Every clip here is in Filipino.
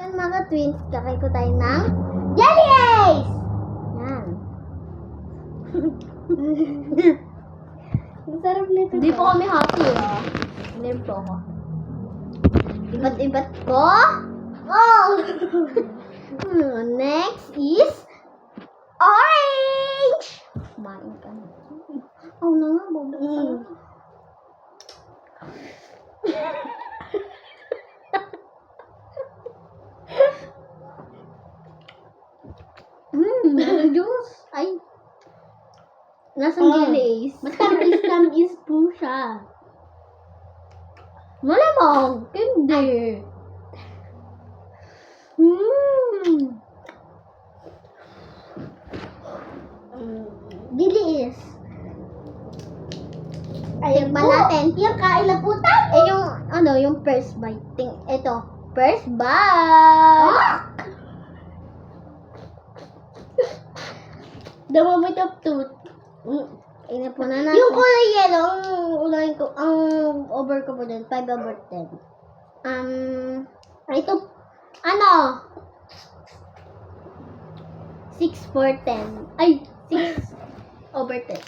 ngayon mga twins, kakain ko tayo ng Jelly Ace! Yan. Ang sarap nito. Hindi po kami happy ah. Hindi po ako. Ibat-ibat ko. Oh! Next is orange! Kumain ka na. Oh, na nga, bobo. Nasang juice. Ay. Nasang jelly ace. Matamis po siya. Malamang. Hindi. Jelly ace. Ayun ba natin? Yung kain na po tayo. Yung, yung first bite. Ito. First bite. The moment of truth. Ina po na natin. Yung kulay yellow, ang over ko po dyan, 5/10. Ito, 6/10. Ay, 6/10.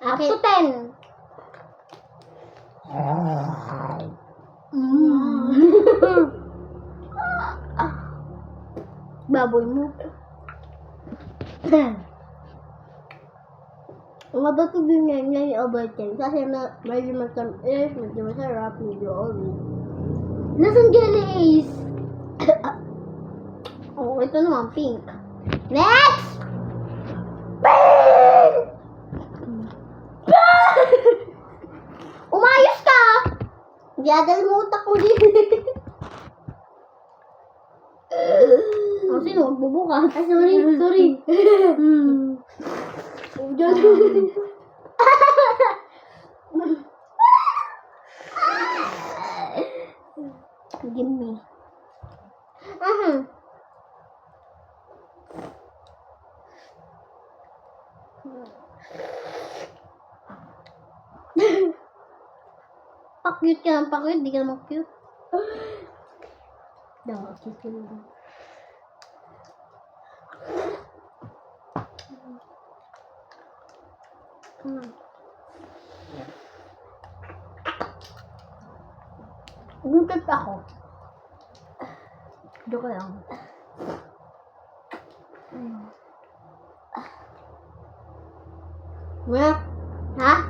up Okay. to 10. Baboy mo. Mabato din yan yung over 10. Kasi medyo matamis, medyo masarap, medyo orange. Nasaan jelly ace? Oh, ito naman, pink. Next! Umayos ka! Diadal mo utak mo din. Oh, sino? Magbubukas. Ay, sorry. Give me. Pa-cute ka ng pa-cute, di ka naman cute. Daw, cute yun. Gutot ako. Joke lang. Ha?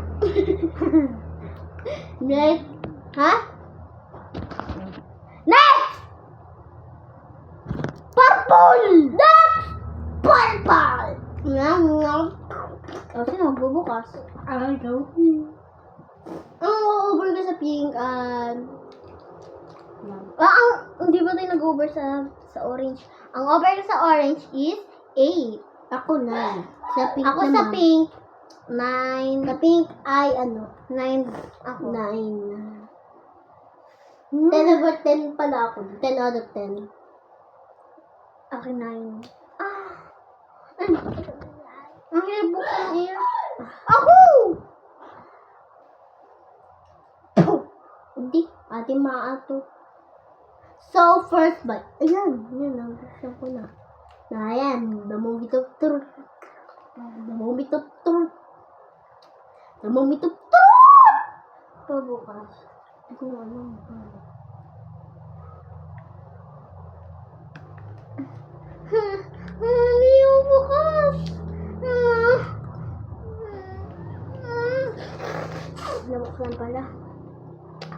Next. Ha? Next! Purple! Next! Purple! Oh, sino magbubukas? Ay, go. Ang over ka sa pink, hindi ba tayo nag-over sa orange? Ang over ka sa orange is 8. Ako na. Sa pink Ako naman. sa pink, 9. Sa pink ay 9 ako. 9. 10/10 pala ako. 10 out of 10. Akin 9. Ang hirap buksan niya. Ako! Hindi. Ate maato. So, first bite. Ayan. Yan. Nagustuhan ko na. Ayan. The moment of truth. The moment of truth. The moment of truth! Pabukas. Hindi ko alam. Hindi yung bukas. Nabuksan pala.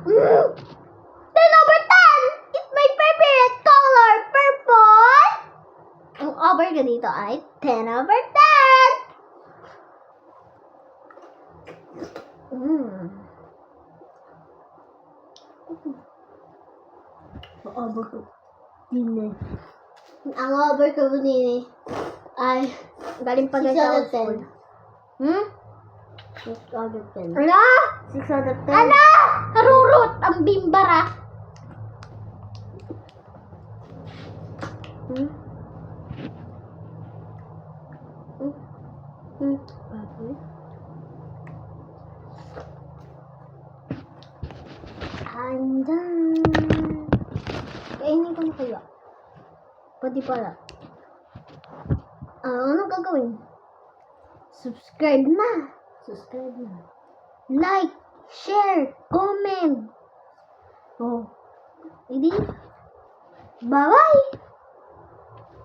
10/10! It's my favorite color, purple! Ang over ka dito ay 10/10! Over ko. Hindi. Ang over ko ni ay galing pa 6 sa out of 10. 6 out of 10. Ala! 6 out of 10. Ala! Harurot! Ang bimbara! Baboy. Andan. Kain Kainin ko na kaya. Pwede pala. Ano gagawin? Subscribe na. Subscribe na. Like, share, comment. Oh. Hindi. Bye-bye.